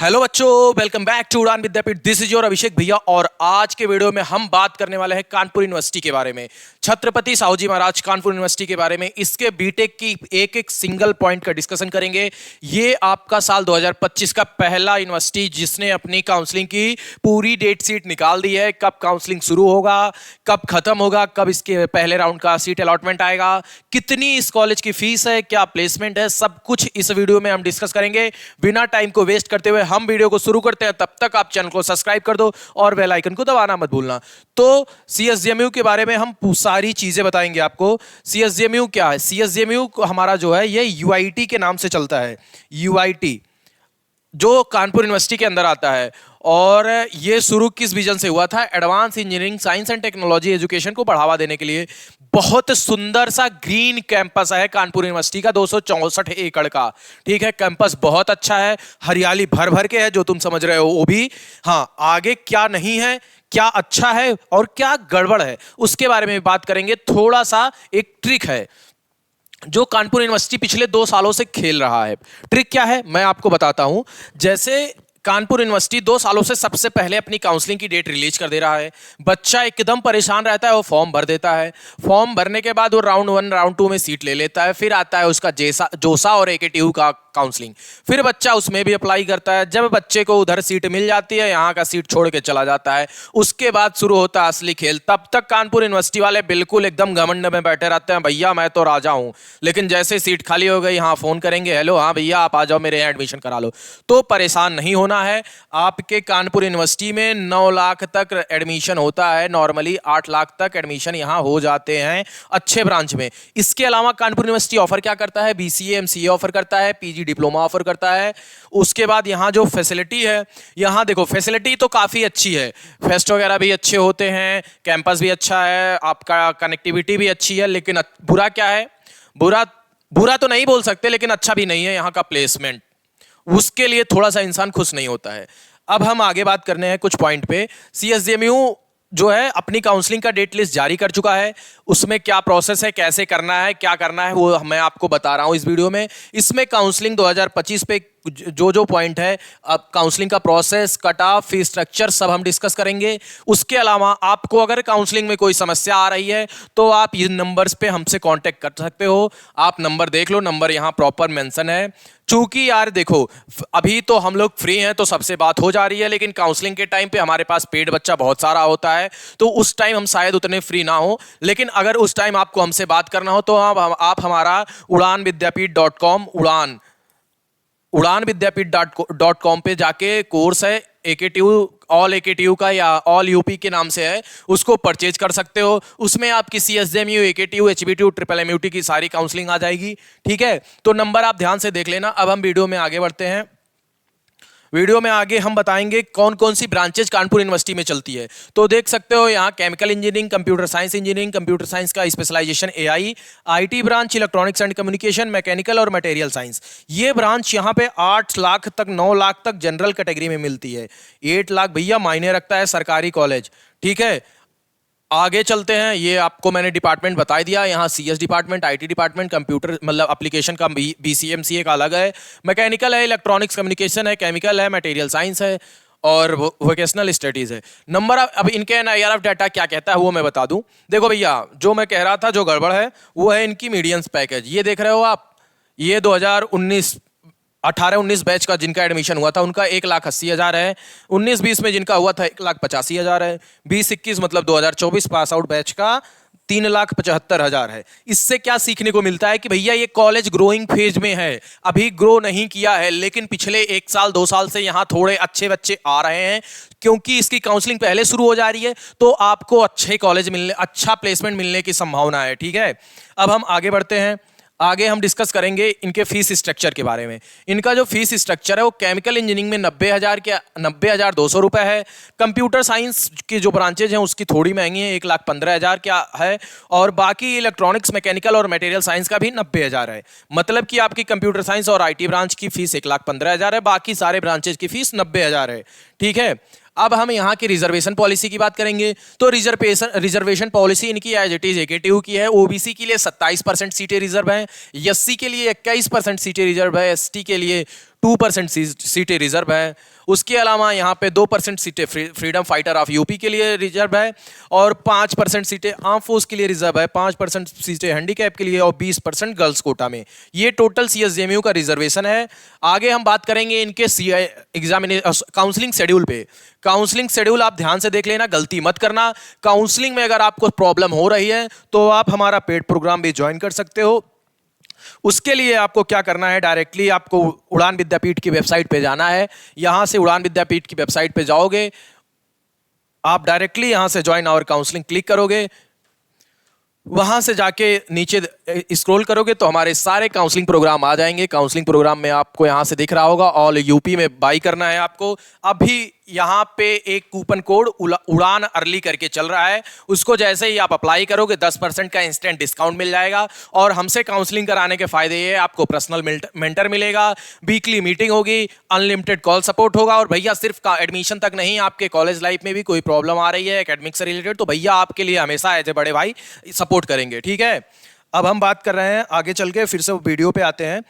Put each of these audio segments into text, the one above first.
Hello बच्चों, welcome back to उड़ान विद्यापीठ। This is your अभिषेक भैया और आज के वीडियो में हम बात करने वाले हैं कानपुर यूनिवर्सिटी के बारे में, छत्रपति साहूजी महाराज कानपुर यूनिवर्सिटी के बारे में। इसके बीटेक की एक एक सिंगल पॉइंट का डिस्कशन करेंगे। ये आपका साल 2025 का पहला यूनिवर्सिटी जिसने अपनी काउंसलिंग की पूरी डेट सीट निकाल दी है। कब काउंसलिंग शुरू होगा, कब खत्म होगा, कब इसके पहले राउंड का सीट अलॉटमेंट आएगा, कितनी इस कॉलेज की फीस है, क्या प्लेसमेंट है, सब कुछ इस वीडियो में हम डिस्कस करेंगे। बिना टाइम को वेस्ट करते हुए हम वीडियो को शुरू करते हैं। तब तक आप चैनल को सब्सक्राइब कर दो और बेल आइकन को दबाना मत भूलना। तो सीएसजेएमयू के बारे में हम सारी चीजें बताएंगे आपको। सीएसजेएमयू क्या है? सीएसजेएमयू हमारा जो है ये यूआईटी के नाम से चलता है। यूआईटी जो कानपुर यूनिवर्सिटी के अंदर आता है और ये शुरू किस विजन से हुआ था? Advance engineering science and technology education को बढ़ावा देने के लिए। बहुत सुंदर सा ग्रीन कैंपस है कानपुर यूनिवर्सिटी का, 264 एकड़ का। ठीक है, कैंपस बहुत अच्छा है, हरियाली भर भर के है, जो तुम समझ रहे हो वो भी। हाँ, आगे क्या नहीं है, क्या अच्छा है और क्या गड़बड़ है, उसके बारे में बात करेंगे। थोड़ा सा एक ट्रिक है जो कानपुर यूनिवर्सिटी पिछले 2 सालों से खेल रहा है। ट्रिक क्या है मैं आपको बताता हूं। जैसे कानपुर यूनिवर्सिटी 2 सालों से सबसे पहले अपनी काउंसलिंग की डेट रिलीज कर दे रहा है। बच्चा एकदम परेशान रहता है, वो फॉर्म भर देता है। फॉर्म भरने के बाद वो राउंड 1 राउंड 2 में सीट ले लेता है। फिर आता है उसका जोसा और एकेटीयू का काउंसलिंग। फिर बच्चा उसमें भी अप्लाई करता है। जब बच्चे को उधर सीट मिल जाती है, यहाँ का सीट छोड़ के चला जाता है। उसके बाद शुरू होता है असली खेल। तब तक कानपुर यूनिवर्सिटी वाले बिल्कुल एकदम घमंड में बैठे रहते हैं, भैया मैं तो राजा हूँ। लेकिन जैसे सीट खाली हो गई, हाँ फोन करेंगे, हेलो हाँ भैया आप आ जाओ मेरे यहाँ एडमिशन करा लो। तो परेशान नहीं होना है। आपके कानपुर यूनिवर्सिटी में 9 लाख तक एडमिशन होता है नॉर्मली, 8 लाख तक एडमिशन यहाँ हो जाते हैं अच्छे ब्रांच में। इसके अलावा कानपुर यूनिवर्सिटी ऑफर क्या करता है? बीसीए एमसीए ऑफर करता है, पीजी डिप्लोमा ऑफर करता है। उसके बाद यहाँ जो फैसिलिटी है, यहाँ देखो फैसिलिटी तो काफ़ी अच्छी है। फेस्ट वगैरह भी अच्छे होते हैं, कैंपस भी अच्छा है, आपका कनेक्टिविटी भी अच्छी है। लेकिन बुरा क्या है? बुरा तो नहीं बोल सकते, लेकिन अच्छा भी नहीं है यहाँ का प्लेसमेंट। उसके लिए थोड़ा सा इंसान खुश नहीं होता है। अब हम आगे बात करने हैं कुछ पॉइंट पे। सीएसजेएमयू जो है अपनी काउंसलिंग का डेट लिस्ट जारी कर चुका है। उसमें क्या प्रोसेस है, कैसे करना है, क्या करना है, वो मैं आपको बता रहा हूं इस वीडियो में। इसमें काउंसलिंग 2025 पे जो पाइंट है, अब काउंसलिंग का process, cut off, fee structure सब हम डिस्कस करेंगे। उसके अलावा आपको अगर काउंसलिंग में कोई समस्या आ रही है तो आप इन नंबर्स पे हमसे कांटेक्ट कर सकते हो। आप नंबर देख लो, नंबर यहाँ प्रॉपर मेंशन है। चूंकि यार देखो, अभी तो हम लोग फ्री हैं तो सबसे बात हो जा रही है, लेकिन काउंसलिंग के टाइम पे हमारे पास पेड बच्चा बहुत सारा होता है, तो उस टाइम हम शायद उतने फ्री ना हो। लेकिन अगर उस टाइम आपको हमसे बात करना हो तो आप हमारा udanvidyapit.com udanvidyapit.com पे जाके कोर्स है एकेटीयू, ऑल एकेटीयू का या ऑल यूपी के नाम से है, उसको परचेज कर सकते हो। उसमें आपकी सीएसजेएमयू, एकेटीयू, एचबीटीयू, ट्रिपल एमयूटी की सारी काउंसलिंग आ जाएगी। ठीक है, तो नंबर आप ध्यान से देख लेना। अब हम वीडियो में आगे बढ़ते हैं। वीडियो में आगे हम बताएंगे कौन कौन सी ब्रांचेज कानपुर यूनिवर्सिटी में चलती है। तो देख सकते हो यहाँ chemical engineering, computer science engineering, computer science का specialisation AI, IT branch, electronics and communication, mechanical और मटेरियल साइंस। ये ब्रांच यहाँ पे 8 लाख तक 9 लाख तक जनरल कैटेगरी में मिलती है। 8 लाख भैया मायने रखता है सरकारी कॉलेज। ठीक है, आगे चलते हैं। ये आपको मैंने डिपार्टमेंट बता दिया। यहाँ CS department, IT department, computer मतलब एप्लीकेशन का बीसीएमसीए का अलग है, मैकेनिकल है, इलेक्ट्रॉनिक्स कम्युनिकेशन है, केमिकल है, मटेरियल साइंस है और वोकेशनल स्टडीज है। नंबर अब इनके एनआईआरएफ डाटा क्या कहता है वो मैं बता दूं। देखो भैया, जो मैं कह रहा था जो गड़बड़ है वो है इनकी मीडियंस पैकेज। ये देख रहे हो आप, ये 2019 18-19 बैच का जिनका एडमिशन हुआ था उनका 1,80,000 है। 19-20 में जिनका हुआ था 1,85,000 है। 20-21 मतलब 2024 पास आउट बैच का 3,75,000 है। इससे क्या सीखने को मिलता है कि भैया ये कॉलेज ग्रोइंग फेज में है, अभी ग्रो नहीं किया है, लेकिन पिछले 1 साल 2 साल से यहाँ थोड़े अच्छे बच्चे आ रहे हैं क्योंकि इसकी काउंसलिंग पहले शुरू हो जा रही है। तो आपको अच्छे कॉलेज मिलने, अच्छा प्लेसमेंट मिलने की संभावना है। ठीक है, अब हम आगे बढ़ते हैं। आगे हम डिस्कस करेंगे इनके फीस स्ट्रक्चर के बारे में। इनका जो फीस स्ट्रक्चर है वो केमिकल इंजीनियरिंग में 90,200 रुपए है। कंप्यूटर साइंस की जो ब्रांचेज हैं उसकी थोड़ी महंगी है, 1,15,000 क्या है। और बाकी इलेक्ट्रॉनिक्स, मैकेनिकल और मटेरियल साइंस का भी 90,000 है। मतलब कि आपकी कंप्यूटर साइंस और आईटी ब्रांच की फीस 1,15,000 है, बाकी सारे ब्रांचेज की फीस 90,000 है। ठीक है, अब हम यहाँ की रिजर्वेशन पॉलिसी की बात करेंगे। तो रिजर्वेशन पॉलिसी इनकी एज इट इज एकेटीयू की है। ओबीसी के लिए 27% सीटें रिजर्व हैं, एससी के लिए 21% सीटें रिजर्व है, एसटी के लिए 2% सीटें रिजर्व है। उसके अलावा यहाँ पे 2% सीटें फ्रीडम फाइटर ऑफ यूपी के लिए रिजर्व है और 5% सीटें आर्म फोर्स के लिए रिजर्व है, 5% सीटें हैंडीकैप के लिए और 20% गर्ल्स कोटा में। ये टोटल सीएसजेएमयू का रिजर्वेशन है। आगे हम बात करेंगे इनके काउंसलिंग शेड्यूल पे। काउंसलिंग शेड्यूल आप ध्यान से देख लेना, गलती मत करना। काउंसलिंग में अगर आपको प्रॉब्लम हो रही है तो आप हमारा पेड प्रोग्राम भी ज्वाइन कर सकते हो। उसके लिए आपको क्या करना है, डायरेक्टली आपको उड़ान विद्यापीठ की वेबसाइट पे जाना है। यहां से उड़ान विद्यापीठ की वेबसाइट पे जाओगे, आप डायरेक्टली यहां से ज्वाइन आवर काउंसलिंग क्लिक करोगे। वहां से जाके नीचे स्क्रॉल करोगे तो हमारे सारे काउंसलिंग प्रोग्राम आ जाएंगे। काउंसलिंग प्रोग्राम में आपको यहां से दिख रहा होगा ऑल यूपी में बाई करना है आपको। अभी यहाँ पे एक कूपन कोड उड़ान अर्ली करके चल रहा है, उसको जैसे ही आप अप्लाई करोगे 10% का इंस्टेंट डिस्काउंट मिल जाएगा। और हमसे काउंसलिंग कराने के फायदे ये, आपको पर्सनल मेंटर मिलेगा, वीकली मीटिंग होगी, अनलिमिटेड कॉल सपोर्ट होगा। और भैया सिर्फ एडमिशन तक नहीं, आपके कॉलेज लाइफ में भी कोई प्रॉब्लम आ रही है एकेडमिक से रिलेटेड, तो भैया आपके लिए हमेशा एज ए बड़े भाई सपोर्ट करेंगे। ठीक है, अब हम बात कर रहे हैं आगे चल के, फिर से वीडियो पे आते हैं,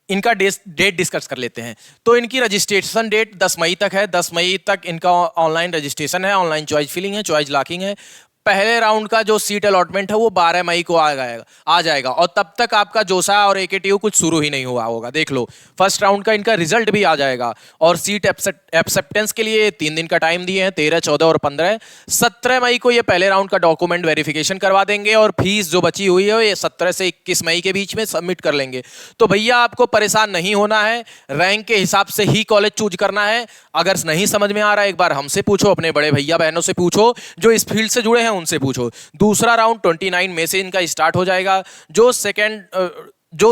इनका डेट डिस्कस कर लेते हैं। तो इनकी रजिस्ट्रेशन डेट 10 मई तक है। 10 मई तक इनका ऑनलाइन रजिस्ट्रेशन है, ऑनलाइन चॉइस फिलिंग है, चॉइस लॉकिंग है। पहले राउंड का जो सीट अलॉटमेंट है वो 12 मई को आ जाएगा और तब तक आपका जोसा और एकेटीयू कुछ शुरू ही नहीं हुआ होगा। देख लो, फर्स्ट राउंड का इनका रिजल्ट भी आ जाएगा। और सीट एक्सेप्टेंस के लिए 3 दिन का टाइम दिए हैं, 13, 14 और 15। 17 मई को ये पहले राउंड का डॉक्यूमेंट वेरिफिकेशन करवा देंगे और फीस जो बची हुई है ये 17 से 21 मई के बीच में सबमिट कर लेंगे। तो भैया आपको परेशान नहीं होना है, रैंक के हिसाब से ही कॉलेज चूज करना है। अगर नहीं समझ में आ रहा है एक बार हमसे पूछो, अपने बड़े भैया बहनों से पूछो जो इस फील्ड से जुड़े हैं उनसे पूछो। दूसरा राउंड 29 मई से इनका स्टार्ट हो जाएगा। जो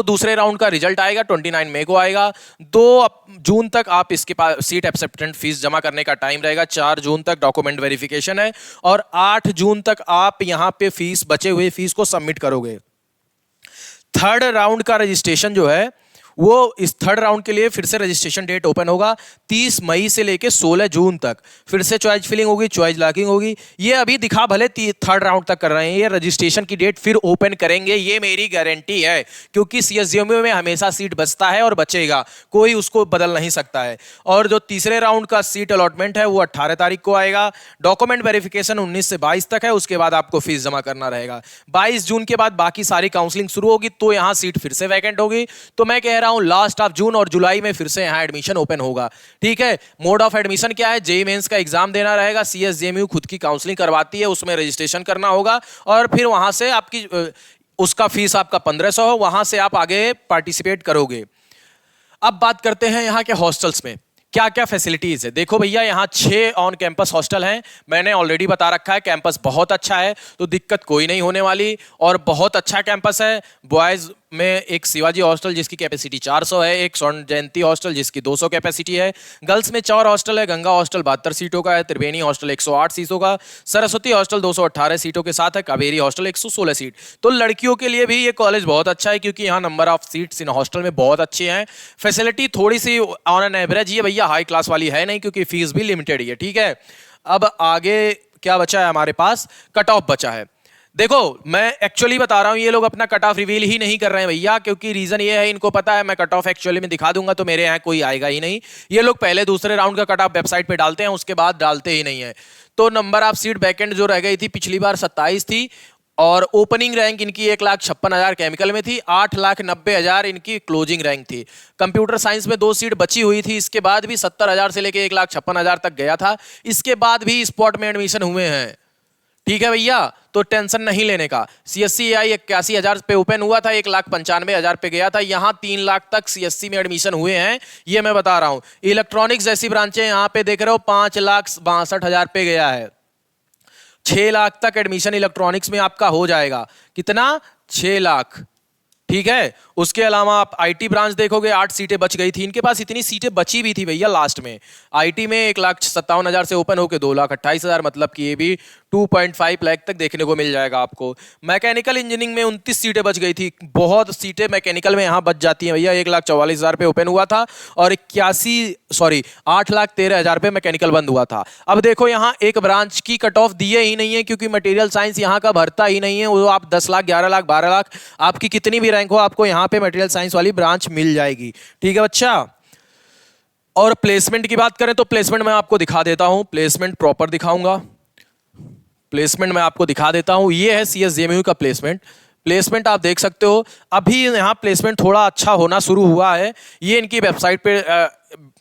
दूसरे राउंड का रिजल्ट आएगा 29 मई को आएगा। 2 जून तक आप इसके पास सीट एक्सेप्टेंस फीस जमा करने का टाइम रहेगा। 4 जून तक डॉक्यूमेंट वेरिफिकेशन है और 8 जून तक आप यहां पे फीस, बचे हुए फीस को सबमिट करोगे। थर्ड राउंड का रजिस्ट्रेशन जो है वो इस थर्ड राउंड के लिए फिर से रजिस्ट्रेशन डेट ओपन होगा 30 मई से लेके 16 जून तक। फिर से चॉइस फिलिंग होगी, चॉइस लॉकिंग होगी। ये अभी दिखा भले थर्ड राउंड तक कर रहे हैं, ये रजिस्ट्रेशन की डेट फिर ओपन करेंगे, ये मेरी गारंटी है। क्योंकि सीएसजेएमयू में हमेशा सीट बचता है और बचेगा, कोई उसको बदल नहीं सकता है। और जो तीसरे राउंड का सीट अलॉटमेंट है वो 18 तारीख को आएगा। डॉक्यूमेंट वेरिफिकेशन 19 से 22 तक है, उसके बाद आपको फीस जमा करना रहेगा। 22 जून के बाद बाकी सारी काउंसलिंग शुरू होगी, तो यहाँ सीट फिर से वैकेंट होगी। तो मैं कह रहा हूं लास्ट ऑफ जून और जुलाई में फिर से यहां एडमिशन ओपन होगा। ठीक है, मोड ऑफ एडमिशन क्या है, जेईई मेंस का एग्जाम देना रहेगा। सीएसजेएमयू खुद की काउंसलिंग करवाती है, उसमें रजिस्ट्रेशन करना होगा और फिर वहां से आपकी उसका फीस आपका 1500 हो, वहां से आप आगे पार्टिसिपेट करोगे। अब बात करते हैं यहाँ के हॉस्टल्स में क्या क्या फैसिलिटीज है। देखो भैया, यहाँ 6 ऑन कैंपस हॉस्टल हैं, मैंने ऑलरेडी बता रखा है। कैंपस बहुत अच्छा है, तो दिक्कत कोई नहीं होने वाली और बहुत अच्छा कैंपस है। बॉयज में एक शिवाजी हॉस्टल जिसकी कैपेसिटी 400 है, एक स्वर्ण जयंती हॉस्टल जिसकी 200 कैपेसिटी है। गर्ल्स में 4 हॉस्टल है, गंगा हॉस्टल 72 सीटों का है, त्रिवेणी हॉस्टल 108 सीटों का, सरस्वती हॉस्टल 218 सीटों के साथ है, कावेरी हॉस्टल 116 सीट। तो लड़कियों के लिए भी ये कॉलेज बहुत अच्छा है क्योंकि यहाँ number of seats in hostel में बहुत अच्छे हैं। फैसिलिटी थोड़ी सी ऑन एन एवरेज ये भैया हाई क्लास वाली है नहीं, क्योंकि फीस भी लिमिटेड ही है। ठीक है, अब आगे क्या बचा है हमारे पास, कट ऑफ बचा है। देखो, मैं एक्चुअली बता रहा हूं, ये लोग अपना कट ऑफ रिवील ही नहीं कर रहे हैं भैया, क्योंकि रीजन ये है, इनको पता है मैं कट ऑफ एक्चुअली में दिखा दूंगा तो मेरे यहाँ कोई आएगा ही नहीं। ये लोग पहले दूसरे राउंड का कट ऑफ वेबसाइट पे डालते हैं, उसके बाद डालते ही नहीं है। तो नंबर ऑफ सीट वैकेंट जो रह गई थी पिछली बार 27 थी और ओपनिंग रैंक इनकी 1,56,000 केमिकल में थी, 8,90,000 इनकी क्लोजिंग रैंक थी। कंप्यूटर साइंस में 2 सीट बची हुई थी, इसके बाद भी 70,000 से लेके 1,56,000 तक गया था, इसके बाद भी स्पॉट में एडमिशन हुए हैं। ठीक है भैया, तो टेंशन नहीं लेने का। सीएससी आई 81,000 पे ओपन हुआ था, 1,95,000 पे गया था, यहाँ 3 लाख तक सीएससी में एडमिशन हुए हैं, ये मैं बता रहा हूँ। इलेक्ट्रॉनिक्स जैसी ब्रांचें यहाँ पे देख रहे हो 5,62,000 पे गया है। 6 लाख तक एडमिशन इलेक्ट्रॉनिक्स में आपका हो जाएगा। कितना? 6 लाख। ठीक है, उसके अलावा आप आईटी ब्रांच देखोगे, 8 सीटें बच गई थी, इनके पास इतनी सीटें बची भी थी भैया लास्ट में। आईटी में 1,57,000 से ओपन होकर 2,28,000, मतलब कि ये भी 2.5 लाख तक देखने को मिल जाएगा आपको। मैकेनिकल इंजीनियरिंग में 29 सीटें बच गई थी, बहुत सीटें मैकेनिकल में यहाँ बच जाती हैं भैया। 1,44,000 पे ओपन हुआ था और 8,13,000 पे मैकेनिकल बंद हुआ था। अब देखो, यहाँ एक ब्रांच की कट ऑफ दिए ही नहीं है, क्योंकि मटेरियल साइंस यहाँ का भरता ही नहीं है। वो आप 10 लाख, 11 लाख, 12 लाख, आपकी कितनी भी रैंक हो, आपको यहाँ पे मटेरियल साइंस वाली ब्रांच मिल जाएगी। ठीक है बच्चा, और प्लेसमेंट की बात करें तो प्लेसमेंट मैं आपको दिखा देता हूं, प्लेसमेंट प्रॉपर दिखाऊंगा। प्लेसमेंट मैं आपको दिखा देता हूं, ये है CSJMU का प्लेसमेंट। प्लेसमेंट आप देख सकते हो, अभी यहाँ प्लेसमेंट थोड़ा अच्छा होना शुरू हुआ है। ये इनकी वेबसाइट पे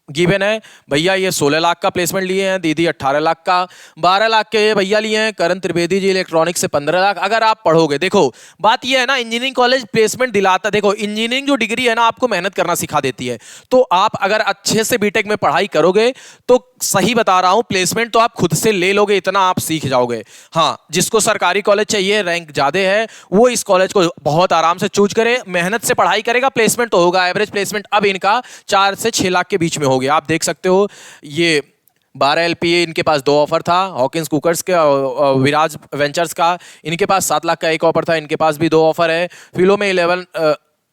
गिवन है। भैया ये 16 लाख का प्लेसमेंट लिए हैं, दीदी 18 लाख का, 12 लाख के ये भैया लिए हैं, करण त्रिवेदी जी इलेक्ट्रॉनिक्स से 15 लाख। अगर आप पढ़ोगे, देखो बात ये है ना, इंजीनियरिंग कॉलेज प्लेसमेंट दिलाता, देखो इंजीनियरिंग जो डिग्री है ना आपको मेहनत करना सिखा देती है। तो आप अगर अच्छे से बीटेक में पढ़ाई करोगे तो सही बता रहा हूं, प्लेसमेंट तो आप खुद से ले लोगे, इतना आप सीख जाओगे। हाँ, जिसको सरकारी कॉलेज चाहिए, रैंक ज्यादा है, वो इस कॉलेज को बहुत आराम से चूज करे, मेहनत से पढ़ाई करेगा, प्लेसमेंट तो होगा। एवरेज प्लेसमेंट अब इनका 4 से 6 लाख के बीच में हो गया। आप देख सकते हो, ये 12 LPA इनके पास 2 ऑफर था, हॉकिंस कुकर्स के विराज वेंचर्स का, इनके पास 7 लाख का एक ऑफर था, इनके पास भी 2 ऑफर है। फिलो में 11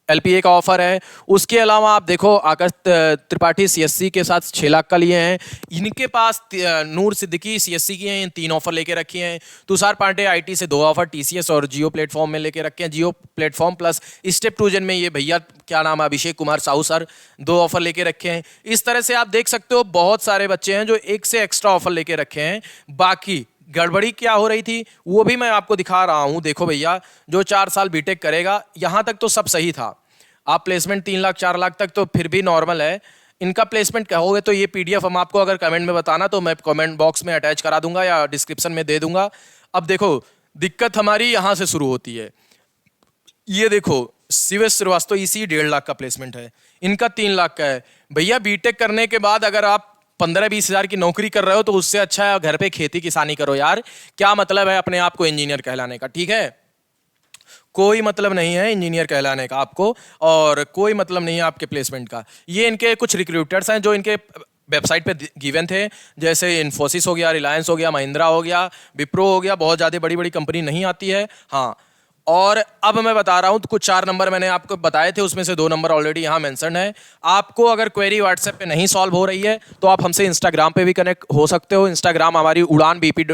LPA का ऑफर है। उसके अलावा आप देखो, आकाश त्रिपाठी CSC के साथ 6 लाख का लिए हैं, इनके पास नूर सिद्दीकी CSC की हैं, 3 ऑफर लेके रखे हैं। तुषार पांडे IT से 2 ऑफर TCS और जियो प्लेटफॉर्म में लेके रखे हैं, जियो प्लेटफॉर्म प्लस स्टेप 2 जेन में ये भैया क्या नाम है, अभिषेक कुमार साहू सर, 2 ऑफर लेके रखे हैं। इस तरह से आप देख सकते हो बहुत सारे बच्चे हैं जो एक से एक्स्ट्रा ऑफर लेके रखे हैं। बाकी गड़बड़ी क्या हो रही थी वो भी मैं आपको दिखा रहा हूं। देखो भैया, जो 4 साल बीटेक करेगा, यहां तक तो सब सही था। आप प्लेसमेंट 3 लाख 4 लाख तक तो फिर भी नॉर्मल है। इनका प्लेसमेंट कहोगे तो ये PDF हम आपको अगर कमेंट में बताना तो मैं कमेंट बॉक्स में अटैच करा दूंगा या डिस्क्रिप्शन में दे दूंगा। अब देखो, दिक्कत हमारी यहां से शुरू होती है। ये देखो, शिवेश श्रीवास्तव इसी 1.5 लाख का प्लेसमेंट है, इनका 3 लाख का है। भैया बीटेक करने के बाद अगर आप 15-20 हज़ार की नौकरी कर रहे हो तो उससे अच्छा है घर पे खेती किसानी करो यार। क्या मतलब है अपने आप को इंजीनियर कहलाने का? ठीक है, कोई मतलब नहीं है इंजीनियर कहलाने का आपको, और कोई मतलब नहीं है आपके प्लेसमेंट का। ये इनके कुछ रिक्रूटर्स हैं जो इनके वेबसाइट पे गिवन थे, जैसे इन्फोसिस हो गया, रिलायंस हो गया, महिंद्रा हो गया, विप्रो हो गया, बहुत ज़्यादा बड़ी बड़ी कंपनी नहीं आती है। हाँ, और अब मैं बता रहा हूँ, कुछ 4 नंबर मैंने आपको बताए थे, उसमें से 2 नंबर ऑलरेडी यहाँ मेंशन है। आपको अगर क्वेरी व्हाट्सएप पे नहीं सॉल्व हो रही है तो आप हमसे इंस्टाग्राम पे भी कनेक्ट हो सकते हो। इंस्टाग्राम हमारी उड़ान BP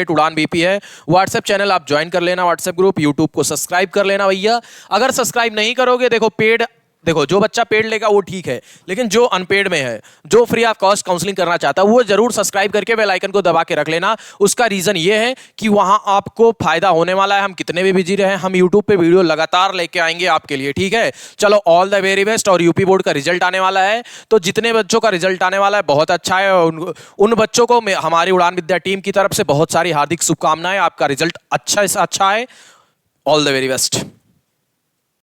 @उड़ान BP है। व्हाट्सएप चैनल आप ज्वाइन कर लेना, व्हाट्सएप ग्रुप, यूट्यूब को सब्सक्राइब कर लेना भैया। अगर सब्सक्राइब नहीं करोगे, देखो पेड, देखो जो बच्चा पेड लेगा वो ठीक है, लेकिन जो अनपेड में है, जो फ्री ऑफ कॉस्ट काउंसलिंग करना चाहता है, वो जरूर सब्सक्राइब करके बेल आइकन को दबा के रख लेना। उसका रीजन ये है कि वहां आपको फायदा होने वाला है। हम कितने भी बिजी रहे, हम यूट्यूब पे वीडियो लगातार लेके आएंगे आपके लिए, ठीक है। चलो, ऑल द वेरी बेस्ट। और यूपी बोर्ड का रिजल्ट आने वाला है, तो जितने बच्चों का रिजल्ट आने वाला है बहुत अच्छा है, उन बच्चों को हमारी उड़ान विद्या टीम की तरफ से बहुत सारी हार्दिक शुभकामनाएं। आपका रिजल्ट अच्छा से अच्छा है। All the very best.